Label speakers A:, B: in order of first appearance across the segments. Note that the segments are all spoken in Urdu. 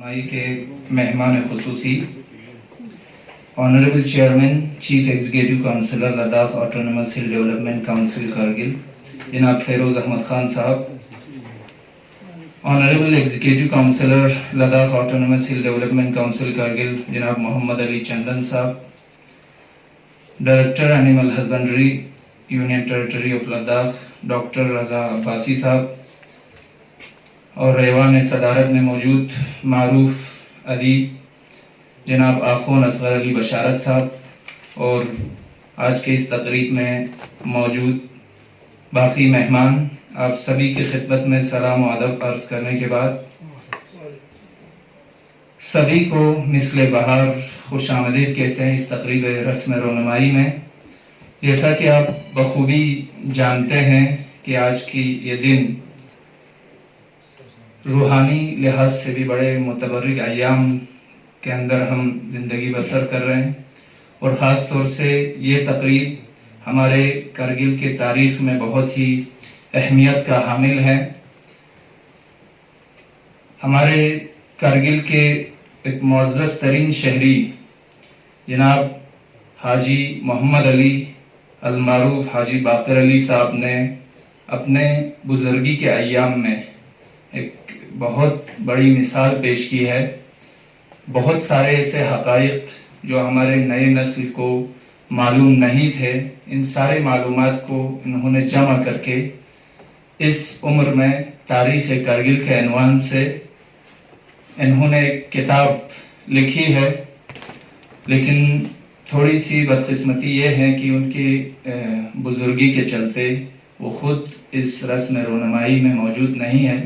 A: رونمائی کے مہمان خصوصی honourable chairman chief executive councillor Ladakh autonomous hill development council Kargil جناب Feroz Ahmed Khan Sahib, honourable executive councillor Ladakh autonomous hill development council Kargil جناب Mohammad Ali Chandan Sahib, director animal husbandry union territory of Ladakh doctor Raza Abbasi Sahib, اور ایوان صدارت میں موجود معروف ادیب جناب آخون اصغر علی بشارت صاحب، اور آج کے اس تقریب میں موجود باقی مہمان، آپ سبھی کی خدمت میں سلام و ادب عرض کرنے کے بعد سبھی کو مثل بہار خوش آمدید کہتے ہیں اس تقریب رسم رونمائی میں۔ جیسا کہ آپ بخوبی جانتے ہیں کہ آج کی یہ دن روحانی لحاظ سے بھی بڑے متبرک ایام کے اندر ہم زندگی بسر کر رہے ہیں، اور خاص طور سے یہ تقریب ہمارے کرگل کے تاریخ میں بہت ہی اہمیت کا حامل ہے۔ ہمارے کرگل کے ایک معزز ترین شہری جناب حاجی محمد علی المعروف حاجی باقر علی صاحب نے اپنے بزرگی کے ایام میں ایک بہت بڑی مثال پیش کی ہے۔ بہت سارے ایسے حقائق جو ہمارے نئے نسل کو معلوم نہیں تھے، ان سارے معلومات کو انہوں نے جمع کر کے اس عمر میں تاریخ کرگل کے عنوان سے انہوں نے ایک کتاب لکھی ہے، لیکن تھوڑی سی بدقسمتی یہ ہے کہ ان کی بزرگی کے چلتے وہ خود اس رسم رونمائی میں موجود نہیں ہے۔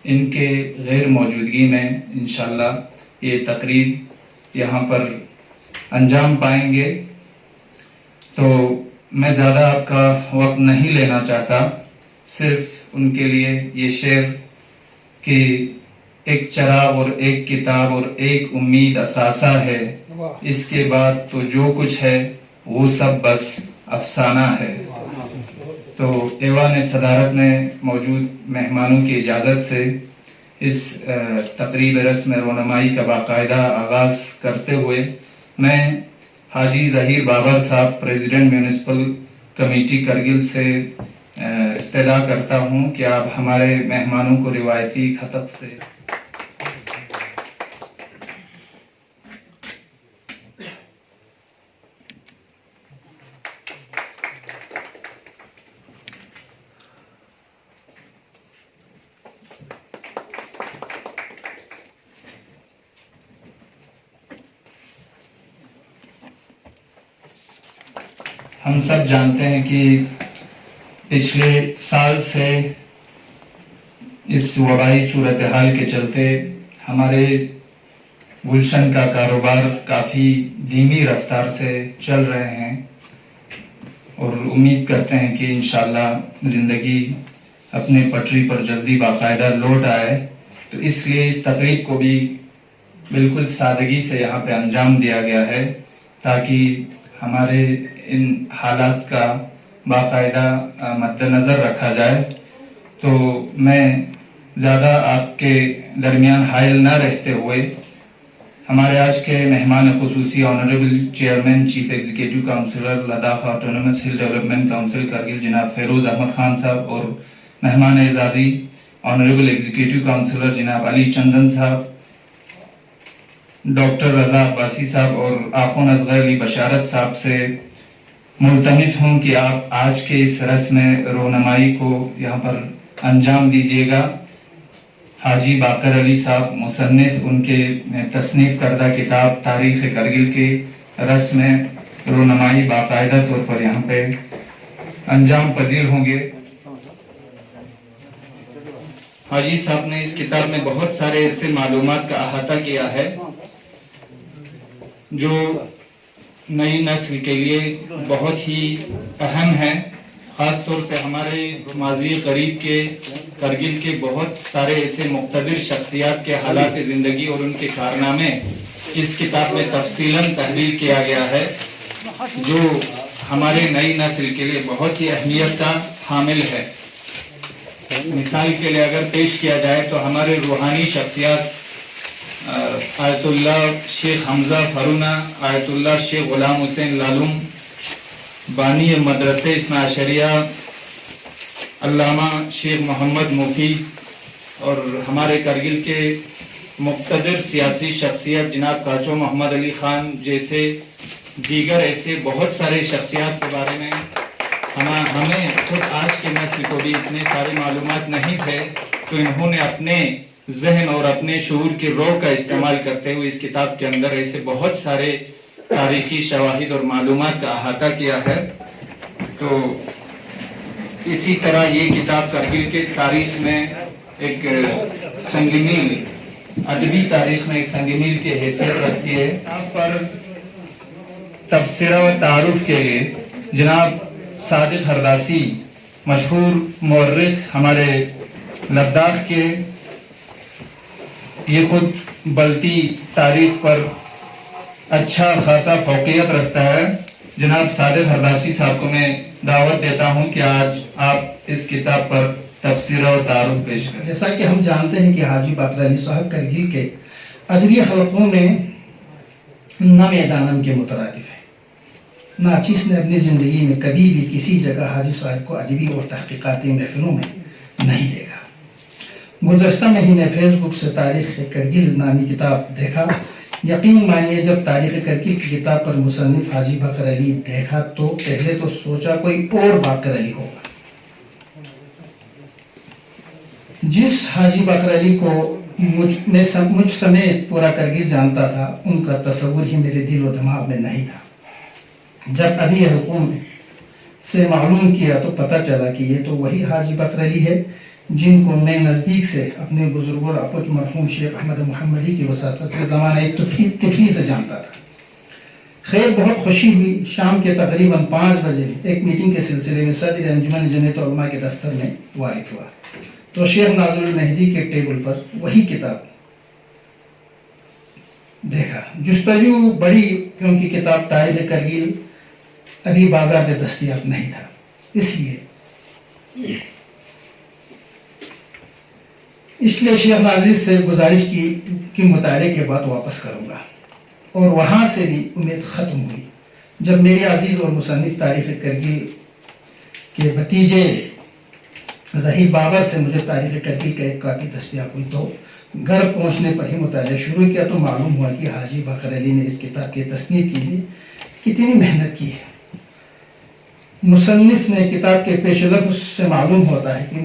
A: ان کے غیر موجودگی میں انشاءاللہ یہ تقریب یہاں پر انجام پائیں گے، تو میں زیادہ آپ کا وقت نہیں لینا چاہتا، صرف ان کے لیے یہ شعر کہ ایک چراغ اور ایک کتاب اور ایک امید اثاثہ ہے، اس کے بعد تو جو کچھ ہے وہ سب بس افسانہ ہے۔ تو ایوان صدارت میں موجود مہمانوں کی اجازت سے اس تقریب رسم رونمائی کا باقاعدہ آغاز کرتے ہوئے میں حاجی ظہیر بابر صاحب پریزیڈنٹ میونسپل کمیٹی کرگل سے استدعا کرتا ہوں کہ آپ ہمارے مہمانوں کو روایتی خطب سے ہم سب جانتے ہیں کہ پچھلے سال سے اس وبائی صورتحال کے چلتے ہمارے گلشن کا کاروبار کافی دھیمی رفتار سے چل رہے ہیں، اور امید کرتے ہیں کہ انشاءاللہ زندگی اپنے پٹری پر جلدی باقاعدہ لوٹ آئے۔ تو اس لیے اس تقریب کو بھی بالکل سادگی سے یہاں پہ انجام دیا گیا ہے، تاکہ ہمارے ان حالات کا باقاعدہ مد نظر رکھا جائے۔ تو میں زیادہ آپ کے درمیان حائل نہ رہتے ہوئے ہمارے آج کے مہمان خصوصی honourable chairman chief executive councillor Ladakh autonomous hill development council Kargil جناب فیروز احمد خان صاحب، اور مہمان اعزازی آنریبل ایگزیکٹو کونسلر جناب علی چندن صاحب، ڈاکٹر رضا عباسی صاحب اور آخون اصغر علی بشارت صاحب سے ملتمس ہوں کہ آپ آج کے اس رسم رونمائی کو یہاں پر انجام دیجیے گا۔ حاجی باقر علی صاحب مصنف، ان کے تصنیف کردہ کتاب تاریخ کرگل کی رسم رونمائی باقاعدہ طور پر یہاں پہ انجام پذیر ہوں گے۔ حاجی صاحب نے اس کتاب میں بہت سارے ایسے معلومات کا احاطہ کیا ہے جو نئی نسل کے لیے بہت ہی اہم ہے، خاص طور سے ہمارے ماضی قریب کے کرگل کے بہت سارے ایسے مقتدر شخصیات کے حالات زندگی اور ان کے کارنامے اس کتاب میں تفصیلاً تحریر کیا گیا ہے، جو ہمارے نئی نسل کے لیے بہت ہی اہمیت کا حامل ہے۔ مثال کے لیے اگر پیش کیا جائے تو ہمارے روحانی شخصیات آیت اللہ شیخ حمزہ فرونا، آیت اللہ شیخ غلام حسین لالم، بانی مدرسہ اثنا عشریہ علامہ شیخ محمد مفید، اور ہمارے کرگل کے مقتدر سیاسی شخصیت جناب کاچو محمد علی خان جیسے دیگر ایسے بہت سارے شخصیات کے بارے میں ہمیں خود آج کے نسل کو بھی اتنے سارے معلومات نہیں تھے، تو انہوں نے اپنے ذہن اور اپنے شعور کی رو کا استعمال کرتے ہوئے اس کتاب کے اندر ایسے بہت سارے تاریخی شواہد اور معلومات کا احاطہ کیا ہے۔ تو اسی طرح یہ کتاب کرگل کے تاریخ میں ایک سنگ میل، ادبی تاریخ میں ایک سنگ میل کی حیثیت رکھتی ہے۔ یہاں پر تبصرہ و تعارف کے لیے جناب صادق ہرداسی، مشہور مورخ ہمارے لداخ کے، یہ خود بلتی تاریخ پر اچھا خاصا فوقیت رکھتا ہے، جناب صادق ہرداسی صاحب کو میں دعوت دیتا ہوں کہ آج آپ اس کتاب پر تفسیرہ و تعارف پیش کریں۔
B: جیسا کہ ہم جانتے ہیں کہ حاجی باقر علی صاحب کرگل کے ادبی حلقوں میں نہ میدانم کے مترادف ہیں۔ ناچیز نے اپنی زندگی میں کبھی بھی کسی جگہ حاجی صاحب کو ادبی اور تحقیقاتی محفلوں میں نہیں دیکھا۔ گزشتہ مہینے فیس بک سے تاریخ کرگل نامی کتاب دیکھا۔ یقین مانیے جب تاریخ کرگل کی کتاب پر مصنف حاجی باقر علی دیکھا تو پہلے تو سوچا کوئی اور باقر علی ہوگا۔ جس حاجی باقر علی کو مجھ سمیت پورا کرگل جانتا تھا، ان کا تصور ہی میرے دل و دماغ میں نہیں تھا۔ جب ابھی حکوم سے معلوم کیا تو پتہ چلا کہ یہ تو وہی حاجی باقر علی ہے جن کو میں نزدیک سے اپنے بزرگوں اپج مرحوم شیخ احمد محمدی کی وساطت کے زمانہ طفلی سے جانتا تھا۔ خیر بہت خوشی ہوئی، شام کے تقریباً 5 بجے ایک میٹنگ کے سلسلے میں صدر انجمن جمعیت علماء کے دفتر میں وارد ہوا تو شیخ ناظر المہدی کے ٹیبل پر وہی کتاب دیکھا۔ جستجو بڑی کیونکہ کتاب تاریخ کرگل ابھی بازار میں دستیاب نہیں تھا، اس لیے شیخ ناظر سے گزارش کی کہ مطالعے کے بعد واپس کروں گا، اور وہاں سے بھی امید ختم ہوئی۔ جب میرے عزیز اور مصنف تاریخ کرگل کے بھتیجے ظہیر بابر سے مجھے تاریخ کرگل کا ایک کاپی دستیاب ہوئی تو گھر پہنچنے پر ہی مطالعہ شروع کیا تو معلوم ہوا کہ حاجی باقر علی نے اس کتاب کی تصنیف کے لیے کتنی محنت کی ہے۔ مصنف نے کتاب کے پیش لفظ سے معلوم ہوتا ہے کہ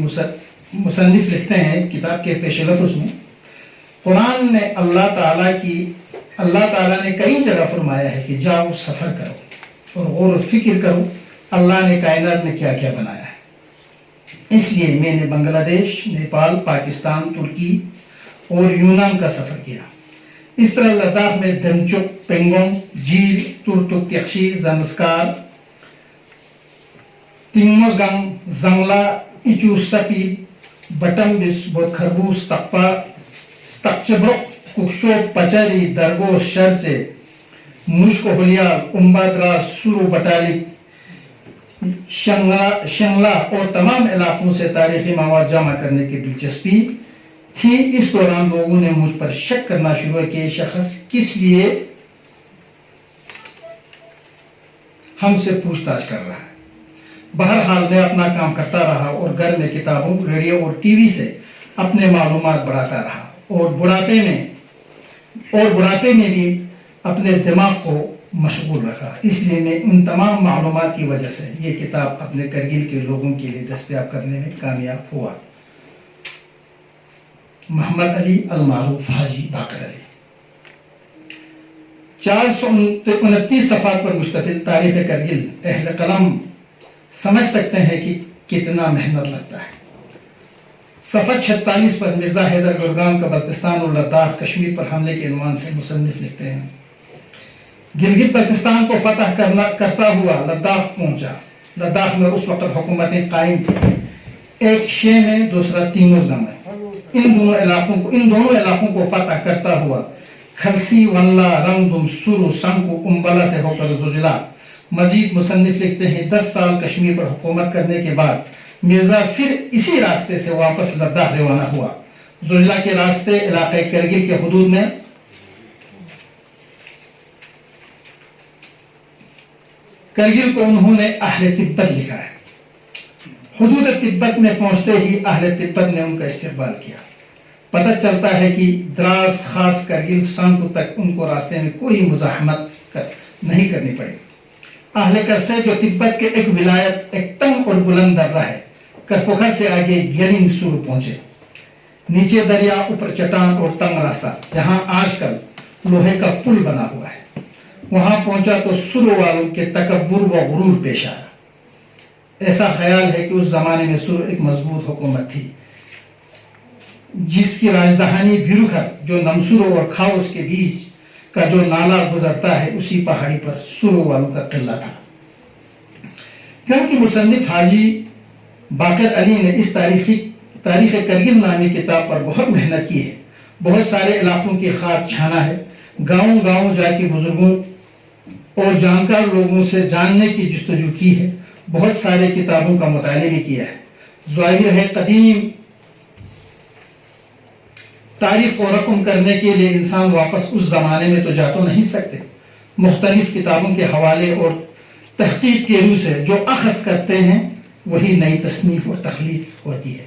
B: مصنف لکھتے ہیں کتاب کے پیش لفظ میں، قرآن نے اللہ تعالیٰ نے کئی جگہ فرمایا ہے کہ جاؤ سفر کرو اور غور و فکر کرو اللہ نے کائنات میں کیا کیا بنایا ہے۔ اس لیے میں نے بنگلہ دیش، نیپال، پاکستان، ترکی اور یونان کا سفر کیا۔ اس طرح لداخ میں دھنچک، Pangong, jail, تورتک تیکشی، Zanskar, تنگمزگنگ، زنگلا، echo سپی، bottom بس، بوت خربوس، تقپا، ستقچبرق، ککشو، پچری، درگو، شرچے، مشک ہولیال، امبادرا، سورو بٹالک، شنگلا اور تمام علاقوں سے تاریخی مواد جمع کرنے کی دلچسپی تھی۔ اس دوران لوگوں نے مجھ پر شک کرنا شروع کہ یہ شخص کس لیے ہم سے پوچھ تاچھ کر رہا ہے۔ بہرحال میں اپنا کام کرتا رہا اور گھر میں کتابوں، ریڈیو اور ٹی وی سے اپنے معلومات بڑھاتا رہا اور بڑھاپے میں بھی اپنے دماغ کو مشغول رکھا۔ اس لیے میں ان تمام معلومات کی وجہ سے یہ کتاب اپنے کرگل کے لوگوں کے لیے دستیاب کرنے میں کامیاب ہوا۔ محمد علی المعروف حاجی باقر علی 429 صفحات پر مشتمل تاریخ کرگل اہل قلم سمجھ سکتے ہیں کہ کتنا محنت لگتا ہے۔ صفحہ 46 پر مرزا حیدر گرگان کا بلتستان اور لداخ کشمیر پر حملے کے عنوان سے مصنف لکھتے ہیں، گلگت بلتستان کو فتح کرتا ہوا لداخ پہنچا۔ لداخ میں اس وقت حکومتیں قائم تھیں، ایک شے میں، دوسرا تینوزگم میں۔ ان دونوں علاقوں کو فتح کرتا ہوا کھلسی، ونلا، رنگدم، سورو، سنکو، امبلا سے ہو کر زوجلا۔ مزید مصنف لکھتے ہیں 10 سال کشمیر پر حکومت کرنے کے بعد مرزا پھر اسی راستے سے واپس لداخ روانہ ہوا۔ زوجلا کے راستے علاقے کرگل کے حدود میں کرگل کو انہوں نے اہل تبت لکھا ہے. حدود تبت میں پہنچتے ہی اہل تبت نے ان کا استقبال کیا. پتہ چلتا ہے کہ دراز خاص کرگل سانکو تک ان کو راستے میں کوئی مزاحمت نہیں کرنی پڑی. اہل کرسے جو تبت کے ایک ولایت ایک تنگ اور بلند درہ ہے، کرپوکھر سے آگے گیرنگ سورو پہنچے. نیچے دریا، اوپر چٹان اور تنگ راستہ، جہاں آج کل لوہے کا پل بنا ہوا ہے. وہاں پہنچا تو سورو والوں کے تکبر و غرور پیش آیا. ایسا خیال ہے کہ اس زمانے میں سورو ایک مضبوط حکومت تھی، جس کی راجدھانی بھیروکھر جو نمسورو اور کھاوس کے بیچ کا جو نالا گزرتا ہے، اسی پہاڑی پر سورو والوں کا قلعہ تھا. کیونکہ مصنف حاجی باقر علی نے اس تاریخ کرگل نامی کتاب پر بہت محنت کی ہے، بہت سارے علاقوں کی خاک چھانا ہے، گاؤں گاؤں جا کے بزرگوں اور جانکار لوگوں سے جاننے کی جستجو کی ہے، بہت سارے کتابوں کا مطالعہ بھی کیا ہے. ظاہر ہے قدیم تاریخ کو رقم کرنے کے لیے انسان واپس اس زمانے میں تو جا تو نہیں سکتے. مختلف کتابوں کے حوالے اور تحقیق کے روح سے جو اخذ کرتے ہیں وہی نئی تصنیف اور تخلیق ہوتی ہے.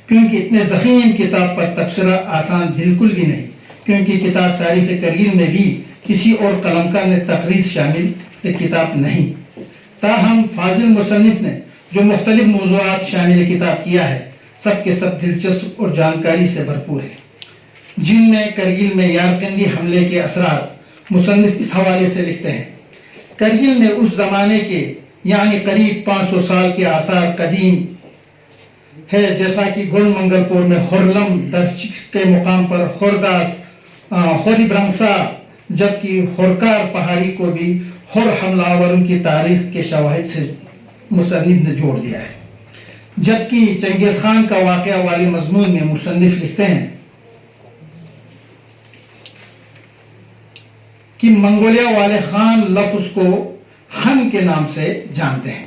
B: کیونکہ اتنے ضخیم کتاب پر تبصرہ آسان بالکل بھی نہیں، کیونکہ کتاب تاریخ کرگل میں بھی کسی اور قلمکار نے تقریض شامل ایک کتاب نہیں. تاہم فاضل مصنف نے جو مختلف موضوعات شامل کتاب کیا ہے، سب کے سب دلچسپ اور جانکاری سے بھرپور ہے. جن میں کرگل میں یارقندی حملے کے اثرات مصنف اس حوالے سے لکھتے ہیں. کرگل میں اس زمانے کے یعنی قریب 500 سال کے آثار قدیم ہے، جیسا کہ گل منگل پور میں ہورلم درچکس کے مقام پر ہورداس ہوری برنگسا، جبکہ ہورکار پہاڑی کو بھی ہور حملہ آوروں کی تاریخ کے شواہد سے مصنف نے جوڑ دیا ہے. جبکہ چنگیز خان کا واقعہ والے مضمون میں مصنف لکھتے ہیں کہ منگولیا والے خان لفظ کو خان کے نام سے جانتے ہیں.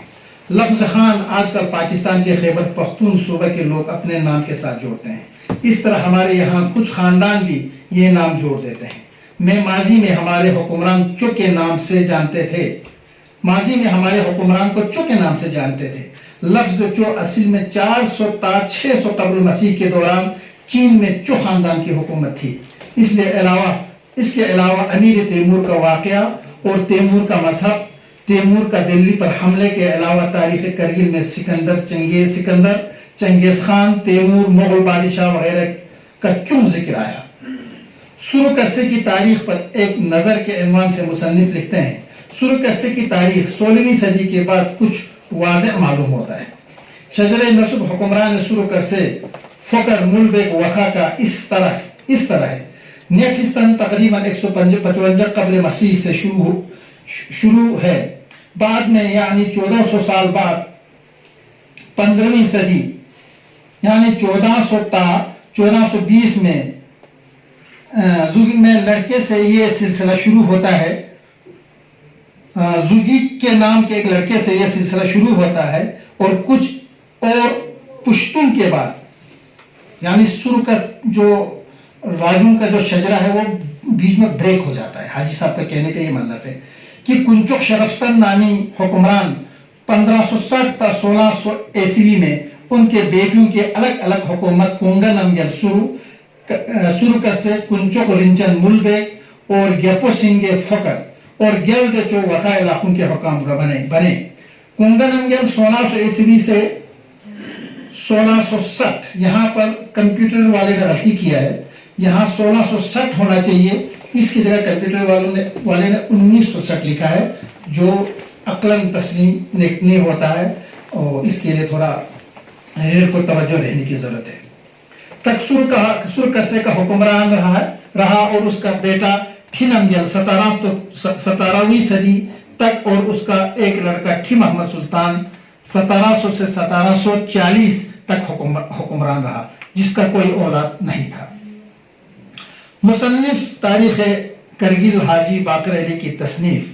B: لفظ خان آج کل پاکستان کے خیبر پختون صوبہ کے لوگ اپنے نام کے ساتھ جوڑتے ہیں. اس طرح ہمارے یہاں کچھ خاندان بھی یہ نام جوڑ دیتے ہیں. میں ماضی میں ہمارے حکمران چو کے نام سے جانتے تھے. ماضی میں ہمارے حکمران کو چو کے نام سے جانتے تھے. لفظ چو اصل میں 400 تا 600 قبل مسیح کے دوران چین میں چو خاندان کی حکومت تھی. اس کے علاوہ امیر تیمور کا واقعہ اور تیمور کا مذہب، تیمور کا دلی پر حملے کے علاوہ تاریخ کرگل میں سکندر، چنگیز خان، تیمور، مغل بادشاہ وغیرہ کا کیوں ذکر آیا. سورو کرسے کی تاریخ پر ایک نظر کے عنوان سے مصنف لکھتے ہیں. سورو کرسے کی تاریخ 16ویں صدی کے بعد کچھ واضح معلوم ہوتا ہے. شجر نسب حکمران سورو کرسے فقر ملبیک وقا کا اس طرح ہے. نیٹھستان تقریباً 155 قبل مسیح سے شروع ہے. بعد میں یعنی 1400 سال بعد 15ویں صدی یعنی 1400 تا 1420 میں لڑکے سے یہ سلسلہ شروع ہوتا ہے. زوگی کے نام کے ایک لڑکے سے یہ سلسلہ شروع ہوتا ہے اور کچھ اور پشتون کے بعد یعنی سورو کا جو راجوں کا جو شجرہ ہے وہ بیچ میں بریک ہو جاتا ہے. حاجی صاحب کا کہنے کا یہ مطلب ہے کہ کنچک شرفستان نامی حکمران 1560 تا 1600 عیسوی میں ان کے بیٹوں کے الگ الگ حکومت کونگا نمگل سورو کرسے، کنچک رنچن ملبیک اور گیپو سنگے فقر اور گیل دے چو وقا علاقوں کے حکام بنے. کونگا نمگل 1600 عیسوی سے 1660، یہاں پر کمپیوٹر والے نے غلطی کیا ہے، یہاں 1660 ہونا چاہیے، اس کی جگہ کمپیوٹر والے نے 1960 لکھا ہے، جو عقلاً تسلیم نہیں ہوتا ہے اور اس کے لیے تھوڑا کو توجہ رہنے کی ضرورت ہے. تک سور کرسے کا حکمران رہا اور اس کا بیٹا ٹھنمگل 17ویں صدی تک اور اس کا ایک لڑکا ٹھی محمد سلطان 1700 سے 1740 تک حکمران رہا، جس کا کوئی اولاد نہیں تھا. مصنف تاریخ کرگل حاجی باقر علی کی تصنیف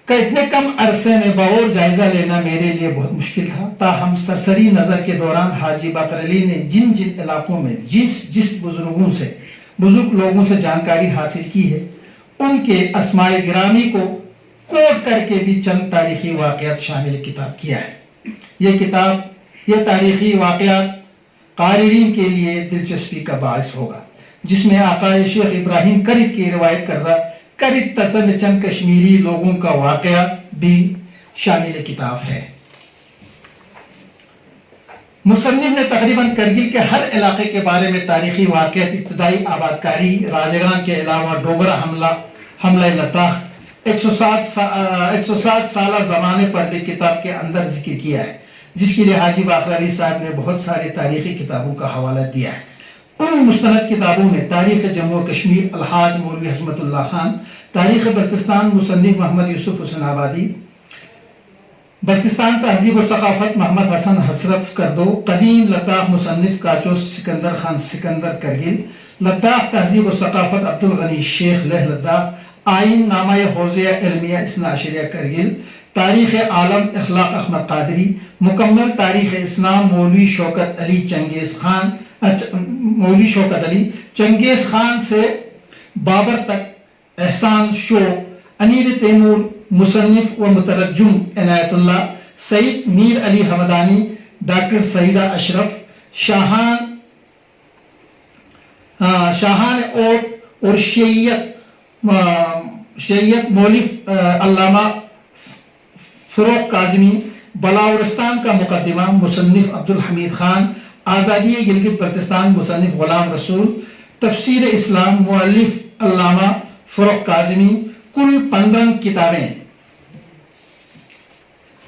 B: کا اتنے کم عرصے میں بغور جائزہ لینا میرے لیے بہت مشکل تھا. تاہم سرسری نظر کے دوران حاجی باقر علی نے جن علاقوں میں جس بزرگ لوگوں سے جانکاری حاصل کی ہے، ان کے اسماء گرامی کو کوٹ کر کے بھی چند تاریخی واقعات شامل کتاب کیا ہے۔ یہ تاریخی واقعات قارئین کے لیے دلچسپی کا باعث ہوگا، جس میں آقا شیخ ابراہیم کرد کی روایت کردہ کرد تزن چند کشمیری لوگوں کا واقعہ بھی شامل کتاب ہے۔ مصنف نے تقریباً کرگل کے ہر علاقے کے بارے میں تاریخی واقعات، ابتدائی آباد کاری، راجگان کے علاوہ ڈوگرا حملہ لداخ 107 سالہ زمانے پر بھی کتاب کے اندر ذکر کیا ہے، جس کے لیے حاجی باقر علی صاحب نے بہت ساری تاریخی کتابوں کا حوالہ دیا ہے۔ ان مستند کتابوں میں تاریخ جموں و کشمیر الحاج مولوی حشمت اللہ خان، تاریخ بلتستان مصنف محمد یوسف حسن آبادی، بلتستان تہذیب و ثقافت محمد حسن حسرت کردو، قدیم لداخ مصنف کاچو سکندر خان سکندر کرگل، لداخ تہذیب و ثقافت عبدالغنی شیخ لہ لداخ، آئین نامہ حوزیہ علمیہ اثنا عشریہ کرگل، تاریخ عالم اخلاق احمد قادری، مکمل تاریخ اسلام مولوی شوکت علی چنگیز خان سے بابر تک، احسان شوق، امیر تیمور، مصنف و مترجم عنایت اللہ، سعید میر علی حمدانی، ڈاکٹر سعیدہ اشرف، شاہان اور شیعیت مولف علامہ فروغ کاظمی، بلاورستان کا مقدمہ مصنف عبدالحمید خان، آزادی گلگت بلتستان مصنف غلام رسول، تفسیر اسلام مؤلف علامہ فروغ کاظمی، کل 15 کتابیں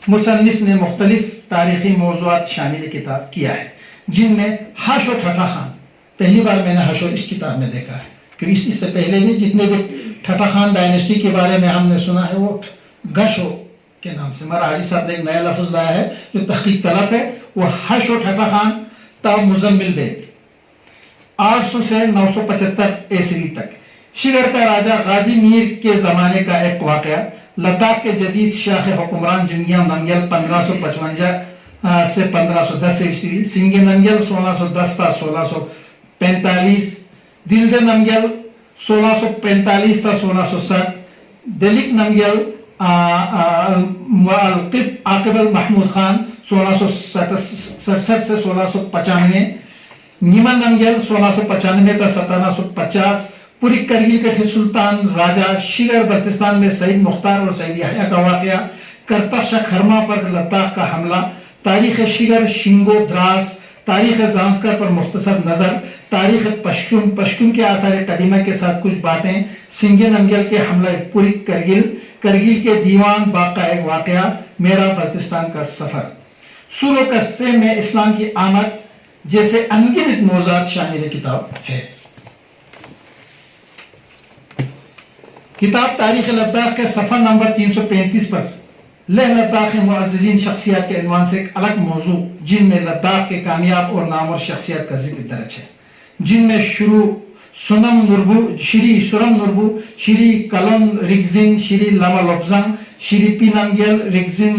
B: مصنف نے مختلف تاریخی موضوعات شامل کتاب کیا ہے، جن میں ہاشو ٹھٹھا خان، پہلی بار میں نے ہاشو اس کتاب میں دیکھا ہے، کیونکہ اس سے پہلے بھی جتنے بھی ٹھٹھا خان ڈائنیسٹی کے بارے میں ہم نے سنا ہے وہ گشو کے نام سے، مگر حاجی صاحب نے ایک نیا لفظ لایا ہے جو تحقیق طلب ہے، وہ ہاشو ٹھٹھا خان تا مزمل بیگ 800 سے 975 عیسوی تک، شگر کا راجہ غازی میر کے زمانے کا ایک واقعہ، لداخ کے جدید شاخ حکمران جنگیا ننگل 1555 سے 1510 عیسوی، سنگے ننگل 1610 تا 1645، دلجے ننگل 1645 تا 1660، دلک ننگل عاقب محمود خان 1667 سے 1695، نیمن ننگل 1695 تا 1750، پوری کرگل کے سلطان راجہ شگر بلتستان میں سعید مختار اور سعید یحییٰ کا واقعہ، کرتخ کھرما پر لداخ کا حملہ، تاریخ شگر شنگو دراس، تاریخ زانسکر پر مختصر نظر، تاریخ پشکم کے آثار قدیمہ کے ساتھ کچھ باتیں، سنگے ننگل کے حملہ پوری کرگل کے دیوان باغ کا ایک واقعہ، میرا بلتستان کا سفر، سور و قصے میں اسلام کی آمد جیسے انگنت موضوعات شامل کتاب ہے۔ کتاب تاریخ لداخ کے صفحہ نمبر 335 پر لہ لداخ معززین شخصیات کے عنوان سے ایک الگ موضوع، جن میں لداخ کے کامیاب اور نامور شخصیات کا ذکر درج ہے، جن میں شری سرم نربو، شری کلن ریگزن، شری لما لوبزنگ، شری پی ننگل ریگزن،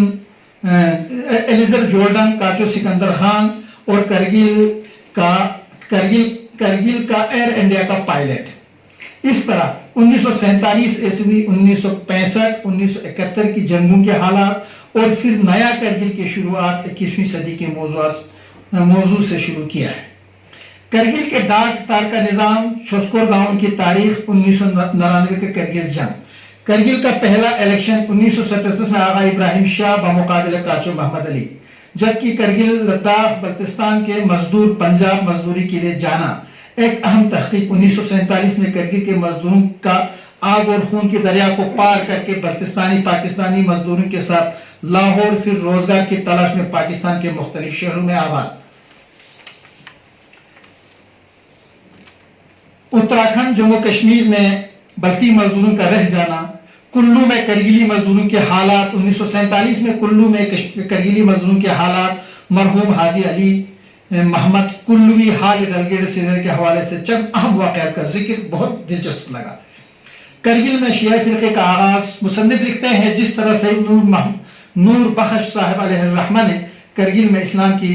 B: ایلیزر جولڈن، کاچو سکندر خان اور کرگل کا ایئر انڈیا کا پائلٹ۔ اس طرح 1947 عیسوی، 1965، 1971 کی جنگوں کے حالات اور پھر نیا کرگل کی شروعات 21ویں صدی کے موضوع سے شروع کیا ہے۔ کرگل کے ڈاک تار کا نظام، چھوسکور گاؤں کی تاریخ، 1999 کے کرگل جنگ، کرگل کا پہلا الیکشن 1937 میں آغا ابراہیم شاہ بمقابلہ کاچو محمد علی، جبکہ کرگل لداخ بلتستان کے مزدور پنجاب مزدوری کے لیے جانا، ایک اہم تحقیق 1947 میں کرگل کے مزدوروں کا آگ اور خون کی دریا کو پار کر کے بلتستانی پاکستانی مزدوروں کے ساتھ لاہور، پھر روزگار کی تلاش میں پاکستان کے مختلف شہروں میں آباد۔ اتراکھنڈ جموں کشمیر میں بلتی مزدوروں کا رہ جانا، کلو میں کرگلی مزدوروں کے حالات، 1947 میں کلو میں کرگلی مزدوروں کے حالات، مرحوم حاجی علی محمد کلوی حال ڈلگیٹ سینئر کے حوالے سے چند اہم واقعات کا ذکر بہت دلچسپ لگا۔ کرگل میں شیعہ فرقے کا آغاز، مصنف لکھتے ہیں جس طرح سید نور بخش صاحب علیہ الرحمہ نے کرگل میں اسلام کی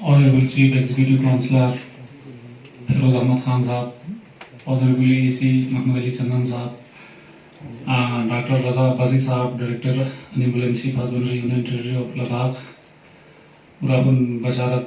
C: Honorable Chief Executive Councillor Feroz Ahmad Khan Sahab, Honorable AC Mohammad Ali Chandan Sahab, Dr. Raza Bazi Sahab, Director Enable and Chief Husbandry Union Territory of Ladakh, Rahul Basharat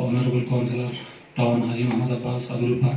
C: Honorable Councillor Town Haji Mohammad Abbas Adulpa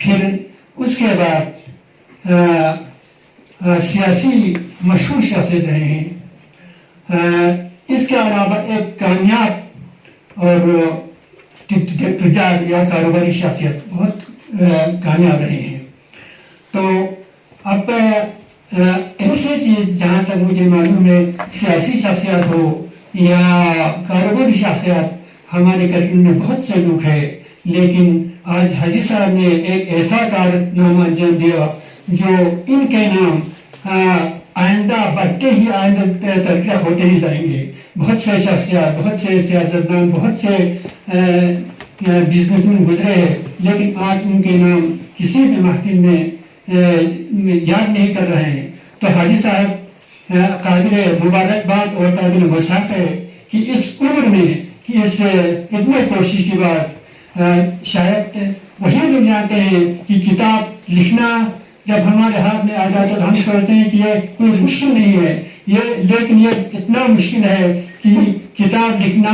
D: پھر اس کے بعد سیاسی مشہور شخصیت رہے ہیں. اس کے علاوہ ایک کامیاب اور تجار یا کاروباری شخصیت بہت کامیاب رہے ہیں. تو اب ایسی چیز جہاں تک مجھے معلوم ہے سیاسی شخصیات ہو یا کاروباری شخصیات ہمارے کرگل میں بہت سے لوگ ہیں، لیکن آج حاجی صاحب نے ایک ایسا کارنامہ انجام دیا جو ان کے نام آئندہ بڑھتے ہی آئندہ ترقیہ ہوتے ہی جائیں گے. بہت سے شخصیات، بہت سے سیاستدان، بہت سے بزنس مین گزرے ہیں، لیکن آج ان کے نام کسی بھی محفل میں یاد نہیں کر رہے ہیں. تو حاجی صاحب قابل مبارکباد اور قابل مذاق ہے کہ اس عمر میں کہ اس اتنے کوشش کے بعد شاید وہی لوگ جانتے ہیں کہ کتاب لکھنا جب ہمارے ہاتھ میں آ جائے تو ہم سوچتے ہیں کہ یہ کوئی مشکل نہیں ہے، لیکن یہ اتنا مشکل ہے کہ کتاب لکھنا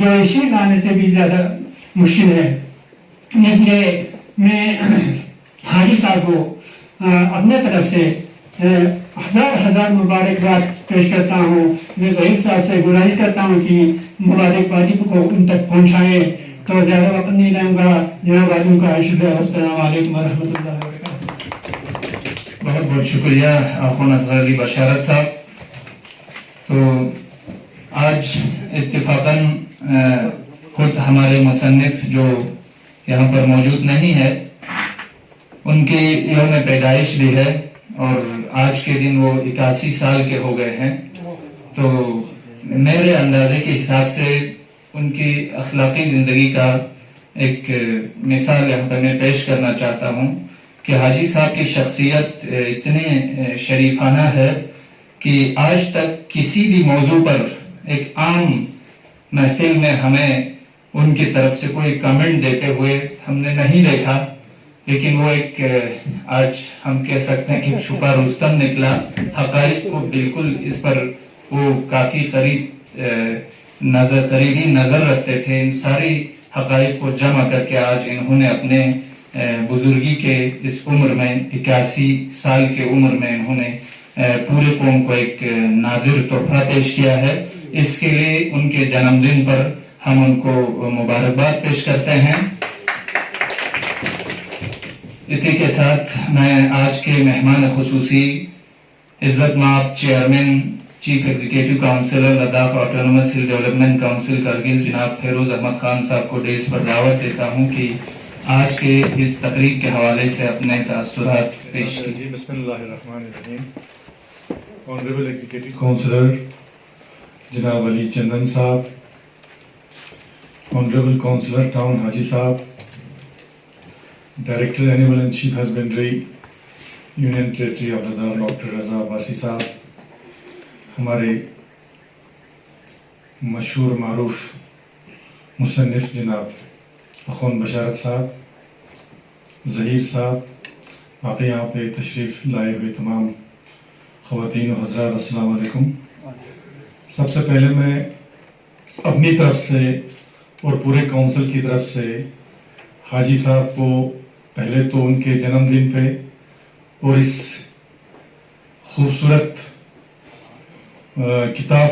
D: جو اسی لانے سے بھی زیادہ مشکل ہے. اس لیے میں حاجی صاحب کو اپنے طرف سے ہزار مبارکباد پیش کرتا ہوں. میں ظہیر صاحب سے گزارش کرتا ہوں کہ مبارکبادی کو ان تک پہنچائیں. تو زیادہ وقت نہیں لوں گا. جناب عالم کا شکریہ. السلام علیکم ورحمۃ اللہ وبرکاتہ.
A: بہت بہت شکریہ اخونا اصغر علی بشارت صاحب. تو آج اتفاقاً خود ہمارے مصنف جو یہاں پر موجود نہیں ہے ان کی یوم پیدائش بھی ہے اور آج کے دن وہ 81 سال کے ہو گئے ہیں. تو میرے اندازے کے حساب سے ان کی اخلاقی زندگی کا ایک مثال یہاں پہ میں پیش کرنا چاہتا ہوں کہ حاجی صاحب کی شخصیت اتنے شریفانہ ہے کہ آج تک کسی بھی موضوع پر ایک عام محفل میں ہمیں ان کی طرف سے کوئی کمنٹ دیتے ہوئے ہم نے نہیں دیکھا. لیکن وہ ایک آج ہم کہہ سکتے ہیں کہ چھپا رستم نکلا. حقائق کو بالکل اس پر وہ کافی قریبی نظر رکھتے تھے. ان ساری حقائق کو جمع کر کے آج انہوں نے اپنے بزرگی کے اس عمر میں 81 سال کے عمر میں انہوں نے پورے قوم کو ایک نادر تحفہ پیش کیا ہے. اس کے لیے ان کے جنم دن پر ہم ان کو مبارکباد پیش کرتے ہیں. اسی کے ساتھ میں آج کے مہمان خصوصی عزت مآب chairman chief executive counsellor Ladakh autonomous hill development council Kargil جناب فیروز احمد خان صاحب کو ڈیس پر دعوت دیتا ہوں کہ آج کے اس تقریب کے حوالے سے اپنے تاثرات پیش کیے.
E: بسم اللہ الرحمن الرحیم. آنریبل ایگزیکٹو کاؤنسلر جناب علی چندن صاحب، honourable counsellor town Haji Sahib, director animal and sheep husbandry union territory of Ladakh doctor Raza Abbasi Sahib, ہمارے مشہور معروف مصنف جناب اخون بشارت صاحب، ظہیر صاحب، باقی یہاں پہ تشریف لائے ہوئے تمام خواتین و حضرات، السلام علیکم. سب سے پہلے میں اپنی طرف سے اور پورے کونسل کی طرف سے حاجی صاحب کو پہلے تو ان کے جنم دن پہ اور اس خوبصورت کتاب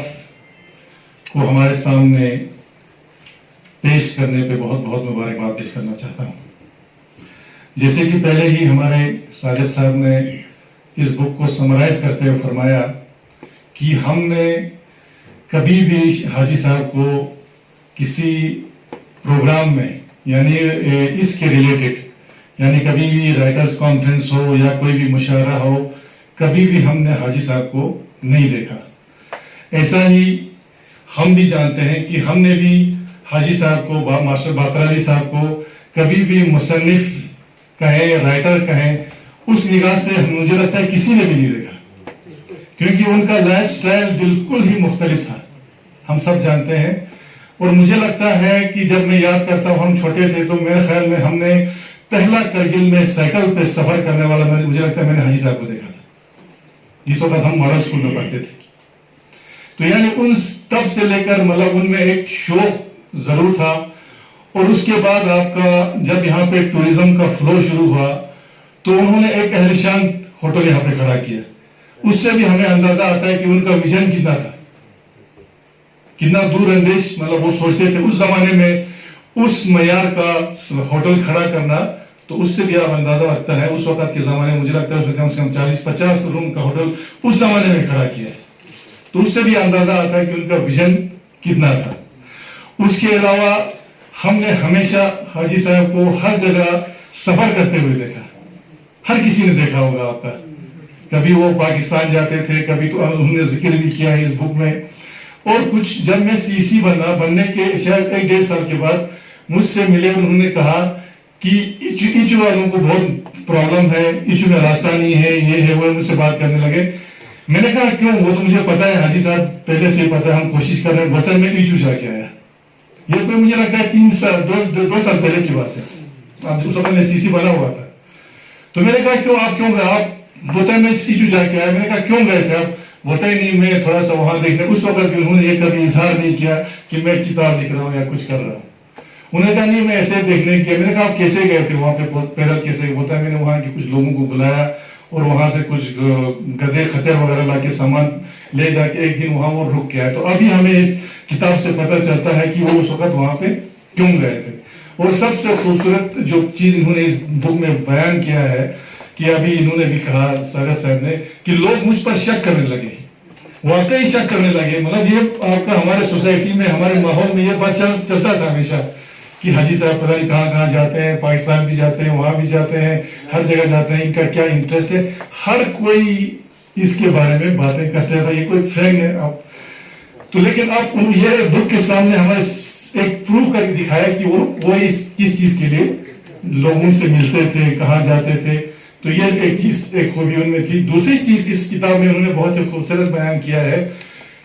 E: کو ہمارے سامنے پیش کرنے پہ بہت بہت مبارکباد پیش کرنا چاہتا ہوں. جیسے کہ پہلے ہی ہمارے ساجد صاحب نے اس بک کو سمرائز کرتے ہوئے فرمایا کہ ہم نے کبھی بھی حاجی صاحب کو کسی پروگرام میں یعنی اس کے ریلیٹڈ یعنی کبھی بھی رائٹرز کانفرنس ہو یا کوئی بھی مشاعرہ ہو کبھی بھی ہم نے حاجی صاحب کو نہیں دیکھا. ایسا ہی ہم بھی جانتے ہیں کہ ہم نے بھی حاجی صاحب کو ماسٹر باقر علی صاحب کو کبھی بھی مصنف کہیں رائٹر کہیں اس نگاہ سے مجھے لگتا ہے کسی نے بھی نہیں دیکھا، کیونکہ ان کا لائف سٹائل بالکل ہی مختلف تھا، ہم سب جانتے ہیں. اور مجھے لگتا ہے کہ جب میں یاد کرتا ہوں ہم چھوٹے تھے تو میرے خیال میں ہم نے پہلا کرگل میں سائیکل پہ سفر کرنے والا مجھے لگتا ہے میں نے حاجی صاحب کو دیکھا تھا جس وقت ہم ماڈل اسکول میں پڑھتے تھے. تو یعنی ان تب سے لے کر مطلب ان میں ایک شوق ضرور تھا اور اس کے بعد آپ کا جب یہاں پہ ٹوریزم کا فلو شروع ہوا تو انہوں نے ایک اہلشان ہوٹل یہاں پہ کھڑا کیا. اس سے بھی ہمیں اندازہ آتا ہے کہ ان کا ویژن کتنا تھا, کتنا دور اندیش, مطلب وہ سوچتے تھے اس زمانے میں اس معیار کا ہوٹل کھڑا کرنا. تو اس سے بھی آپ اندازہ رکھتا ہے اس وقت کے زمانے میں, مجھے لگتا ہے اس میں کم سے کم 40-50 روم کا ہوٹل اس زمانے میں کھڑا کیا ہے. تو اس سے بھی اندازہ آتا ہے کہ ان کا ویژن کتنا تھا. اس کے علاوہ ہم نے ہمیشہ حاجی صاحب کو ہر جگہ سفر کرتے ہوئے دیکھا. ہر کسی نے دیکھا ہوگا آپ کا, کبھی وہ پاکستان جاتے تھے, کبھی تو انہوں نے ذکر بھی کیا ہے اس بک میں. اور کچھ جب میں سی بننے کے شاید 1-1.5 سال کے بعد مجھ سے ملے, انہوں نے کہا کہ ایچو والوں کو بہت پرابلم ہے, ایچو میں راستہ نہیں ہے, یہ ہے وہ, مجھ سے بات کرنے لگے. میں نے کہا کیوں؟ وہ تو مجھے پتا ہے حاجی صاحب پہلے سے ہی پتا ہے, ہم کوشش کر رہے ہیں. بسن میں ایچو جا کے آیا, یہ کوئی مجھے لگتا ہے 2 سال پہلے کی بات ہے. آپ اس وقت میں سی بنا ہوا تھا. تو میں نے کہا کیوں, آپ کیوں گئے؟ آپ بولتا ہے میں ایچو جا کے آیا. میں نے کہا کیوں گئے تھے آپ؟ بولتا ہی نہیں, میں تھوڑا سا وہاں دیکھنے. اس وقت بھی انہوں نے یہ کبھی اظہار نہیں کیا کہ میں کتاب لکھ رہا ہوں یا کچھ کر رہا ہوں. انہوں نے کہا نہیں میں ایسے دیکھنے کے. میں نے کہا آپ کیسے گئے تھے وہاں پہ پیدل کیسے؟ بولتا ہے میں نے وہاں کے کچھ لوگوں کو بلایا اور وہاں سے کچھ گدے خچر وغیرہ لا کے سامان لے جا کے ایک دن وہاں وہ رک گیا. تو ابھی ہمیں اس کتاب سے پتہ چلتا ہے کہ وہ اس وقت وہاں پہ کیوں گئے تھے. اور سب سے خوبصورت جو چیز انہوں نے اس بک میں بیان کیا ہے کہ ابھی انہوں نے بھی کہا ساگر صاحب نے کہ لوگ مجھ پر شک کرنے لگے, واقعی شک کرنے لگے. مطلب یہ آپ کا ہمارے سوسائٹی میں ہمارے ماحول میں یہ بات چلتا تھا ہمیشہ کہ حاجی صاحب پتہ نہیں کہاں کہاں جاتے ہیں, پاکستان بھی جاتے ہیں, وہاں بھی جاتے ہیں, ہر جگہ جاتے ہیں, ان کا کیا انٹرسٹ ہے. ہر کوئی اس کے بارے میں باتیں کرتا تھا, یہ کوئی فرینگ ہے آپ. تو لیکن اب یہ بک کے سامنے ہمیں ایک پروو کر کے دکھایا کہ وہ کس چیز کے لیے لوگوں سے ملتے تھے, کہاں جاتے تھے. تو یہ ایک چیز, ایک خوبی ان میں تھی. دوسری چیز اس کتاب میں انہوں نے بہت ہی خوبصورت بیان کیا ہے.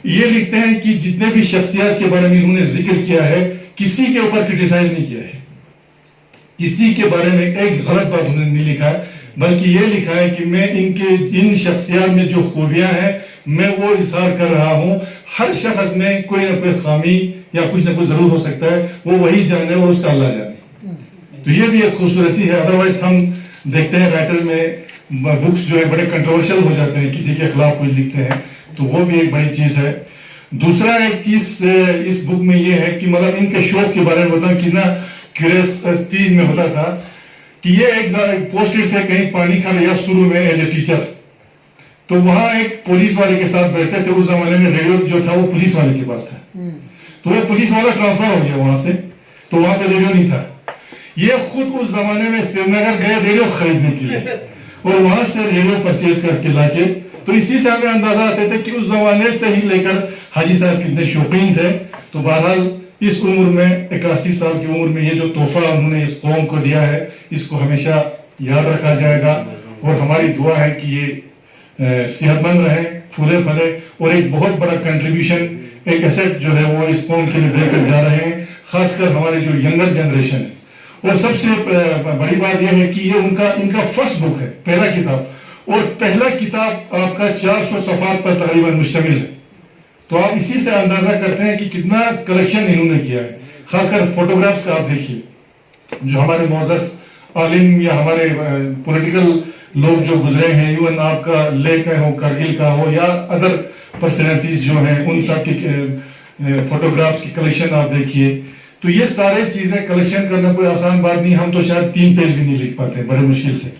E: یہ لکھتے ہیں کہ جتنے بھی شخصیات کے بارے میں انہوں نے ذکر کیا ہے, کسی کے اوپر کرٹیسائز نہیں کیا ہے, کسی کے بارے میں ایک غلط بات انہوں نے نہیں لکھا ہے, بلکہ یہ لکھا ہے کہ میں ان شخصیات میں جو خوبیاں ہیں میں وہ اظہار کر رہا ہوں. ہر شخص میں کوئی نہ کوئی خامی یا کچھ نہ کچھ ضرور ہو سکتا ہے, وہ وہی جانے اور اس کا اللہ جانے. تو یہ بھی ایک خوبصورتی ہے. ادروائز ہم دیکھتے ہیں رائٹر میں بکس جو ہے بڑے کنٹروورشل ہو جاتے ہیں, کسی کے خلاف کچھ لکھتے ہیں, تو وہ بھی ایک بڑی چیز ہے. دوسرا ایک چیز اس بک میں یہ ہے کہ مطلب ان کے شوق کے بارے میں بتاؤں کتنا کیوریوسٹی میں ہوتا تھا کہ یہ ایک پوسٹ تھے کہیں پانی کھا لیا شروع میں ایز اے ٹیچر. تو وہاں ایک پولیس والے کے ساتھ بیٹھتے تھے. اس زمانے میں ریڈیو جو تھا وہ پولیس والے کے پاس تھا. تو وہ پولیس والا ٹرانسفر ہو گیا وہاں سے, تو وہاں پہ ریڈیو نہیں تھا. یہ خود اس زمانے میں سری نگر گئے ریڈیو خریدنے کے لیے اور وہاں سے ریڈیو پرچیز کر کے لا کے. تو اسی سے ہمیں اندازہ آتے تھے کہ اس زمانے سے ہی لے کر حاجی صاحب کتنے شوقین تھے. تو بہرحال اس عمر میں 81 سال کی عمر میں یہ جو تحفہ انہوں نے اس قوم کو دیا ہے, اس کو ہمیشہ یاد رکھا جائے گا. اور ہماری دعا ہے کہ یہ صحت مند رہے, پھولے پھلے, اور ایک بہت بڑا کنٹریبیوشن, ایک ایسٹ جو ہے وہ اس قوم کے لیے دے کر جا رہے ہیں, خاص کر ہماری جو ینگر جنریشن ہے. اور سب سے بڑی بات یہ ہے کہ یہ ان کا فرسٹ بک ہے, پہلا کتاب, اور پہلا کتاب آپ کا 400 صفحات پر تقریباً مشتمل ہے. تو آپ اسی سے اندازہ کرتے ہیں کہ کتنا کلیکشن انہوں نے کیا ہے. خاص کر فوٹوگرافس کا آپ دیکھیے, جو ہمارے معزز عالم یا ہمارے پولیٹیکل لوگ جو گزرے ہیں, ایون آپ کا لے کا ہو, کرگل کا ہو, یا ادر پرسنالٹیز جو ہیں, ان سب کی فوٹوگرافس کی کلیکشن آپ دیکھیے. تو یہ سارے چیزیں کلیکشن کرنا کوئی آسان بات نہیں. ہم تو شاید 3 پیج بھی نہیں لکھ پاتے, بڑے مشکل سے.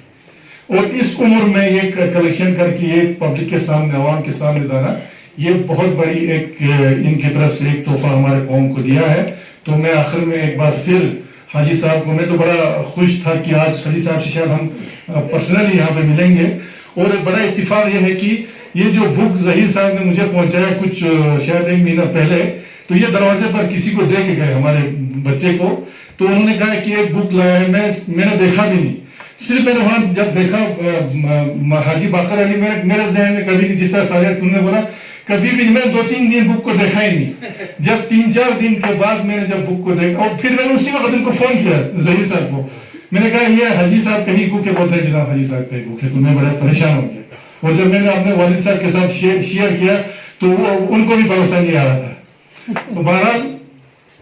E: اور اس عمر میں یہ کلیکشن کر کے یہ پبلک کے سامنے, عوام کے سامنے لانا, یہ بہت بڑی ایک ان کی طرف سے ایک تحفہ ہمارے قوم کو دیا ہے. تو میں آخر میں ایک بار پھر حاجی صاحب کو, میں تو بڑا خوش تھا کہ آج حاجی صاحب سے شاید ہم پرسنلی یہاں پہ ملیں گے. اور ایک بڑا اتفاق یہ ہے کہ یہ جو بک ظہیر صاحب نے مجھے پہنچایا کچھ شاید 1 مہینہ پہلے, تو یہ دروازے پر کسی کو دے کے گئے ہمارے بچے کو. تو انہوں نے کہا کہ ایک بک لایا ہے. میں نے دیکھا بھی نہیں, صرف میں نے وہاں جب دیکھا حاجی باقر علی, میرے ذہن میں کبھی نہیں, جس طرح ساجد تم نے بولا, کبھی بھی میں 2-3 دن بک کو دیکھا ہی نہیں. جب 3-4 دن کے بعد میں نے جب بک کو دیکھا, اور پھر میں نے اسی وقت ان کو فون کیا ظہیر صاحب کو. میں نے کہا یہ حاجی صاحب کہیں بک ہے. بولتے ہیں جناب حاجی صاحب کہیں بک ہے. تو میں بڑا پریشان ہو گیا. اور جب میں نے اپنے والد صاحب کے ساتھ شیئر کیا تو ان کو بھی بھروسہ نہیں آ رہا تھا. تو بہرحال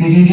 F: PDD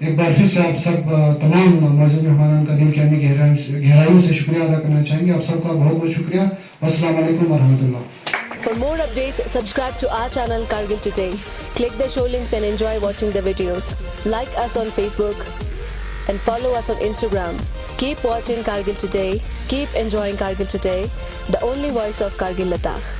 F: ایک بار پھر سے آپ سب تمام معزز مہمانان کا دل کی ہمیں گہرائیوں سے شکریہ ادا کرنا چاہیں گے. آپ سب کا بہت بہت شکریہ. السلام علیکم ورحمۃ اللہ.
G: For more updates, subscribe to our channel Kargil Today. Click the show links and enjoy watching the videos. Like us on Facebook and follow us on Instagram. Keep watching Kargil Today. Keep enjoying Kargil Today, the only voice of Kargil Ladakh.